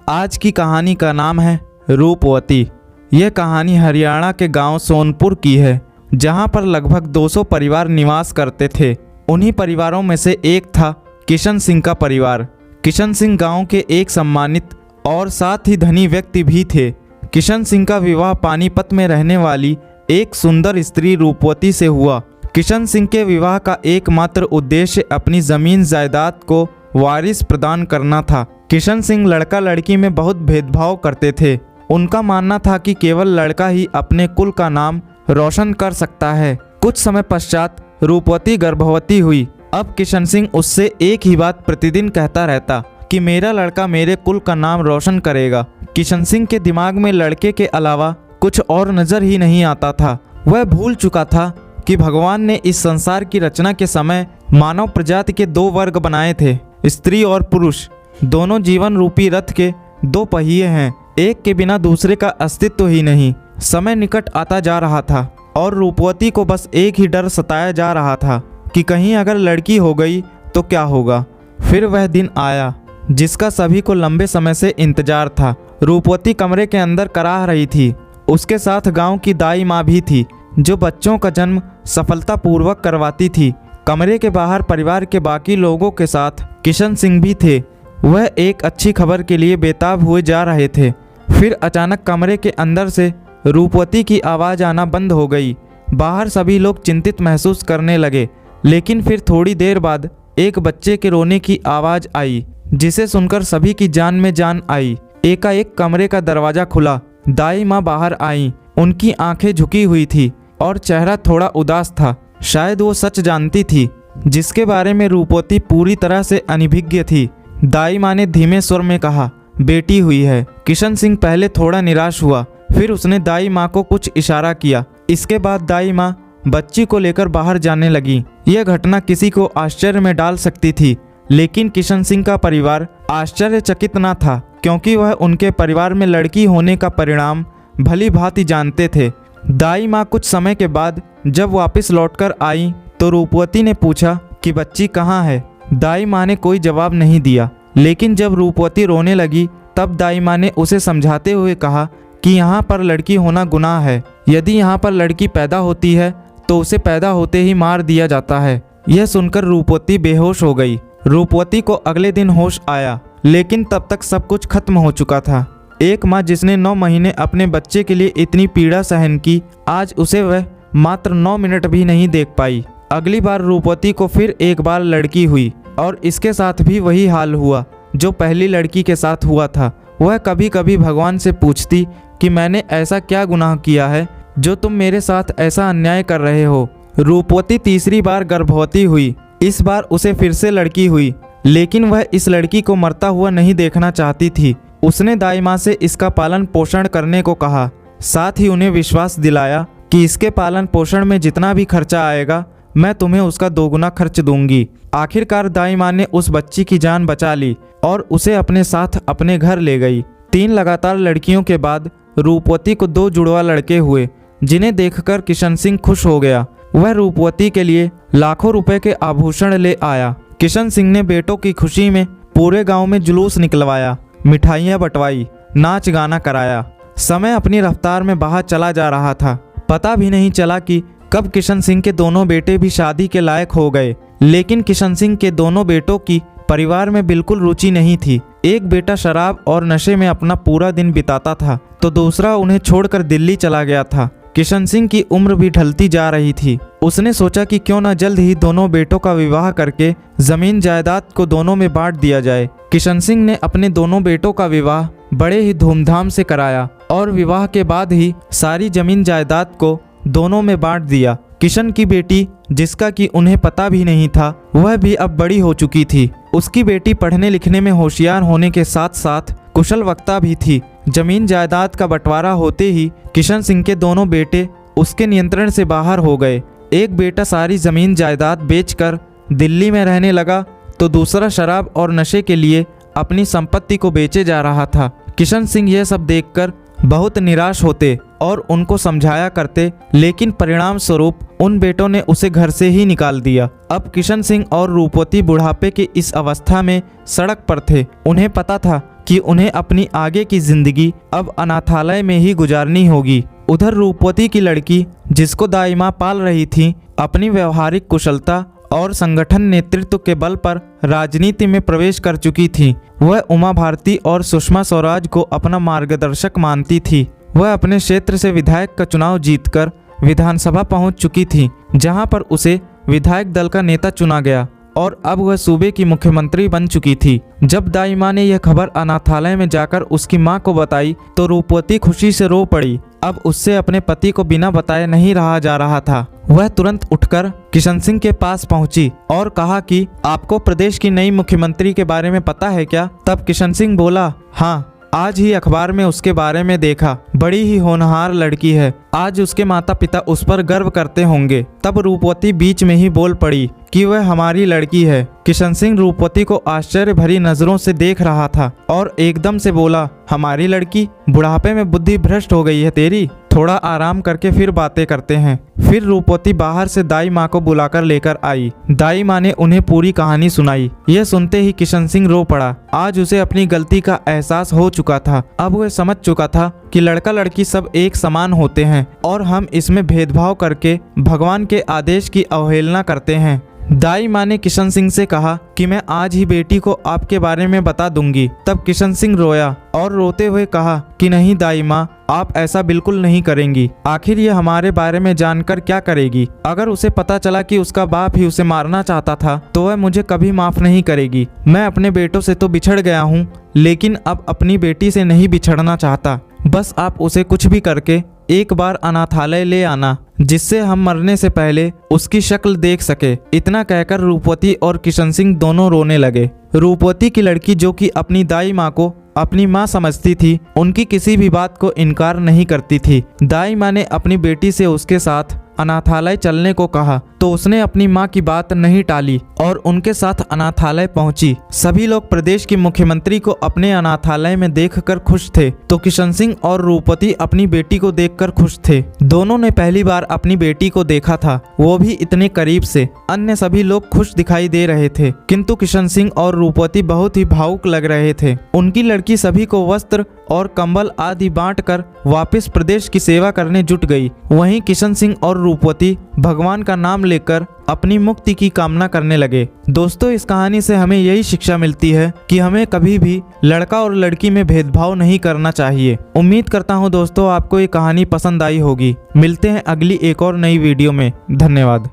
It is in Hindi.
आज की कहानी का नाम है रूपवती। यह कहानी हरियाणा के गांव सोनपुर की है, जहां पर लगभग 200 परिवार निवास करते थे। उन्हीं परिवारों में से एक था किशन सिंह का परिवार। किशन सिंह गांव के एक सम्मानित और साथ ही धनी व्यक्ति भी थे। किशन सिंह का विवाह पानीपत में रहने वाली एक सुंदर स्त्री रूपवती से हुआ। किशन सिंह के विवाह का एकमात्र उद्देश्य अपनी जमीन जायदाद को वारिस प्रदान करना था। किशन सिंह लड़का लड़की में बहुत भेदभाव करते थे। उनका मानना था कि केवल लड़का ही अपने कुल का नाम रोशन कर सकता है। कुछ समय पश्चात रूपवती गर्भवती हुई। अब किशन सिंह उससे एक ही बात प्रतिदिन कहता रहता कि मेरा लड़का मेरे कुल का नाम रोशन करेगा। किशन सिंह के दिमाग में लड़के के अलावा कुछ और नजर ही नहीं आता था। वह भूल चुका था कि भगवान ने इस संसार की रचना के समय मानव प्रजाति के दो वर्ग बनाए थे, स्त्री और पुरुष। दोनों जीवन रूपी रथ के दो पहिए हैं, एक के बिना दूसरे का अस्तित्व ही नहीं। समय निकट आता जा रहा था और रूपवती को बस एक ही डर सताया जा रहा था कि कहीं अगर लड़की हो गई तो क्या होगा। फिर वह दिन आया जिसका सभी को लंबे समय से इंतजार था। रूपवती कमरे के अंदर कराह रही थी। उसके साथ गांव की दाई माँ भी थी, जो बच्चों का जन्म सफलतापूर्वक करवाती थी। कमरे के बाहर परिवार के बाकी लोगों के साथ किशन सिंह भी थे। वह एक अच्छी खबर के लिए बेताब हुए जा रहे थे। फिर अचानक कमरे के अंदर से रूपवती की आवाज़ आना बंद हो गई। बाहर सभी लोग चिंतित महसूस करने लगे, लेकिन फिर थोड़ी देर बाद एक बच्चे के रोने की आवाज़ आई, जिसे सुनकर सभी की जान में जान आई। एकाएक कमरे का दरवाज़ा खुला। दाई माँ बाहर आई। उनकी आंखें झुकी हुई थी और चेहरा थोड़ा उदास था। शायद वो सच जानती थी जिसके बारे में रूपवती पूरी तरह से अनभिज्ञ थी। दाई माँ ने धीमे स्वर में कहा, बेटी हुई है। किशन सिंह पहले थोड़ा निराश हुआ, फिर उसने दाई माँ को कुछ इशारा किया। इसके बाद दाई माँ बच्ची को लेकर बाहर जाने लगी। यह घटना किसी को आश्चर्य में डाल सकती थी, लेकिन किशन सिंह का परिवार आश्चर्यचकित न था, क्योंकि वह उनके परिवार में लड़की होने का परिणाम भली भांति जानते थे। दाई माँ कुछ समय के बाद जब वापस लौटकर आई तो रूपवती ने पूछा कि बच्ची कहाँ है। दाई माँ ने कोई जवाब नहीं दिया, लेकिन जब रूपवती रोने लगी तब दाई माँ ने उसे समझाते हुए कहा कि यहाँ पर लड़की होना गुनाह है। यदि यहाँ पर लड़की पैदा होती है तो उसे पैदा होते ही मार दिया जाता है। यह सुनकर रूपवती बेहोश हो गई। रूपवती को अगले दिन होश आया, लेकिन तब तक सब कुछ खत्म हो चुका था। एक माँ जिसने 9 महीने अपने बच्चे के लिए इतनी पीड़ा सहन की, आज उसे वह मात्र 9 मिनट भी नहीं देख पाई। अगली बार रूपवती को फिर एक बार लड़की हुई और इसके साथ भी वही हाल हुआ जो पहली लड़की के साथ हुआ था। वह कभी कभी भगवान से पूछती कि मैंने ऐसा क्या गुनाह किया है जो तुम मेरे साथ ऐसा अन्याय कर रहे हो। रूपवती तीसरी बार गर्भवती हुई। इस बार उसे फिर से लड़की हुई, लेकिन वह इस लड़की को मरता हुआ नहीं देखना चाहती थी। उसने दाई माँ से इसका पालन पोषण करने को कहा, साथ ही उन्हें विश्वास दिलाया कि इसके पालन पोषण में जितना भी खर्चा आएगा मैं तुम्हें उसका 2 गुना खर्च दूंगी। आखिरकार दाई माँ ने उस बच्ची की जान बचा ली और उसे अपने साथ अपने घर ले गई। 3 लगातार लड़कियों के बाद रूपवती को 2 जुड़वा लड़के हुए, जिन्हें देखकर किशन सिंह खुश हो गया। वह रूपवती के लिए लाखों रुपए के आभूषण ले आया। किशन सिंह ने बेटों की खुशी में पूरे गांव में जुलूस निकलवाया, मिठाइयाँ बंटवाई, नाच गाना कराया। समय अपनी रफ्तार में बहा चला जा रहा था। पता भी नहीं चला कि कब किशन सिंह के दोनों बेटे भी शादी के लायक हो गए। लेकिन किशन सिंह के दोनों बेटों की परिवार में बिल्कुल रुचि नहीं थी। एक बेटा शराब और नशे में अपना पूरा दिन बिताता था, तो दूसरा उन्हें छोड़कर दिल्ली चला गया था। किशन सिंह की उम्र भी ढलती जा रही थी। उसने सोचा कि क्यों न जल्द ही दोनों बेटों का विवाह करके जमीन जायदाद को दोनों में बांट दिया जाए। किशन सिंह ने अपने दोनों बेटों का विवाह बड़े ही धूमधाम से कराया और विवाह के बाद ही सारी जमीन जायदाद को दोनों में बांट दिया। किशन की बेटी, जिसका कि उन्हें पता भी नहीं था, वह भी अब बड़ी हो चुकी थी। उसकी बेटी पढ़ने लिखने में होशियार होने के साथ साथ कुशल वक्ता भी थी। जमीन जायदाद का बंटवारा होते ही किशन सिंह के दोनों बेटे उसके नियंत्रण से बाहर हो गए। एक बेटा सारी जमीन जायदाद बेचकर दिल्ली में रहने लगा, तो दूसरा शराब और नशे के लिए अपनी संपत्ति को बेचे जा रहा था। किशन सिंह यह सब देखकर बहुत निराश होते और उनको समझाया करते, लेकिन परिणाम स्वरूप उन बेटों ने उसे घर से ही निकाल दिया। अब किशन सिंह और रूपवती बुढ़ापे की इस अवस्था में सड़क पर थे। उन्हें पता था कि उन्हें अपनी आगे की जिंदगी अब अनाथालय में ही गुजारनी होगी। उधर रूपवती की लड़की, जिसको दाई माँ पाल रही थी, अपनी व्यवहारिक कुशलता और संगठन नेतृत्व के बल पर राजनीति में प्रवेश कर चुकी थी। वह उमा भारती और सुषमा स्वराज को अपना मार्गदर्शक मानती थी। वह अपने क्षेत्र से विधायक का चुनाव जीतकर विधानसभा पहुंच चुकी थी, जहां पर उसे विधायक दल का नेता चुना गया और अब वह सूबे की मुख्यमंत्री बन चुकी थी। जब दाई माँ ने यह खबर अनाथालय में जाकर उसकी माँ को बताई तो रूपवती खुशी से रो पड़ी। अब उससे अपने पति को बिना बताए नहीं रहा जा रहा था। वह तुरंत उठकर किशन सिंह के पास पहुंची और कहा कि आपको प्रदेश की नई मुख्यमंत्री के बारे में पता है क्या? तब किशन सिंह बोला, हाँ, आज ही अखबार में उसके बारे में देखा। बड़ी ही होनहार लड़की है। आज उसके माता पिता उस पर गर्व करते होंगे। तब रूपवती बीच में ही बोल पड़ी कि वह हमारी लड़की है। किशन सिंह रूपवती को आश्चर्य भरी नजरों से देख रहा था और एकदम से बोला, हमारी लड़की? बुढ़ापे में बुद्धि भ्रष्ट हो गई है तेरी। थोड़ा आराम करके फिर बातें करते हैं। फिर रूपवती बाहर से दाई माँ को बुलाकर लेकर आई। दाई माँ ने उन्हें पूरी कहानी सुनाई। यह सुनते ही किशन सिंह रो पड़ा। आज उसे अपनी गलती का एहसास हो चुका था। अब वह समझ चुका था कि लड़का लड़की सब एक समान होते हैं और हम इसमें भेदभाव करके भगवान के आदेश की अवहेलना करते हैं। दाई माँ ने किशन सिंह से कहा कि मैं आज ही बेटी को आपके बारे में बता दूंगी। तब किशन सिंह रोया और रोते हुए कहा कि नहीं दाई माँ, आप ऐसा बिल्कुल नहीं करेंगी। आखिर ये हमारे बारे में जानकर क्या करेगी? अगर उसे पता चला कि उसका बाप ही उसे मारना चाहता था तो वह मुझे कभी माफ नहीं करेगी। मैं अपने बेटों से तो बिछड़ गया हूँ, लेकिन अब अपनी बेटी से नहीं बिछड़ना चाहता। बस आप उसे कुछ भी करके एक बार अनाथालय ले आना, जिससे हम मरने से पहले उसकी शक्ल देख सके। इतना कहकर रूपवती और किशन सिंह दोनों रोने लगे। रूपवती की लड़की, जो कि अपनी दाई माँ को अपनी माँ समझती थी, उनकी किसी भी बात को इनकार नहीं करती थी। दाई माँ ने अपनी बेटी से उसके साथ अनाथालय चलने को कहा तो उसने अपनी माँ की बात नहीं टाली और उनके साथ अनाथालय पहुंची। सभी लोग प्रदेश की मुख्यमंत्री को अपने अनाथालय में देखकर खुश थे तो किशन सिंह और रूपवती अपनी बेटी को देखकर खुश थे। दोनों ने पहली बार अपनी बेटी को देखा था, वो भी इतने करीब से। अन्य सभी लोग खुश दिखाई दे रहे थे, किंतु किशन सिंह और रूपवती बहुत ही भावुक लग रहे थे। उनकी लड़की सभी को वस्त्र और कंबल आदि बांटकर वापस प्रदेश की सेवा करने जुट गई। वहीं किशन सिंह और रूपवती भगवान का नाम लेकर अपनी मुक्ति की कामना करने लगे। दोस्तों, इस कहानी से हमें यही शिक्षा मिलती है कि हमें कभी भी लड़का और लड़की में भेदभाव नहीं करना चाहिए। उम्मीद करता हूँ दोस्तों आपको ये कहानी पसंद आई होगी। मिलते हैं अगली एक और नई वीडियो में। धन्यवाद।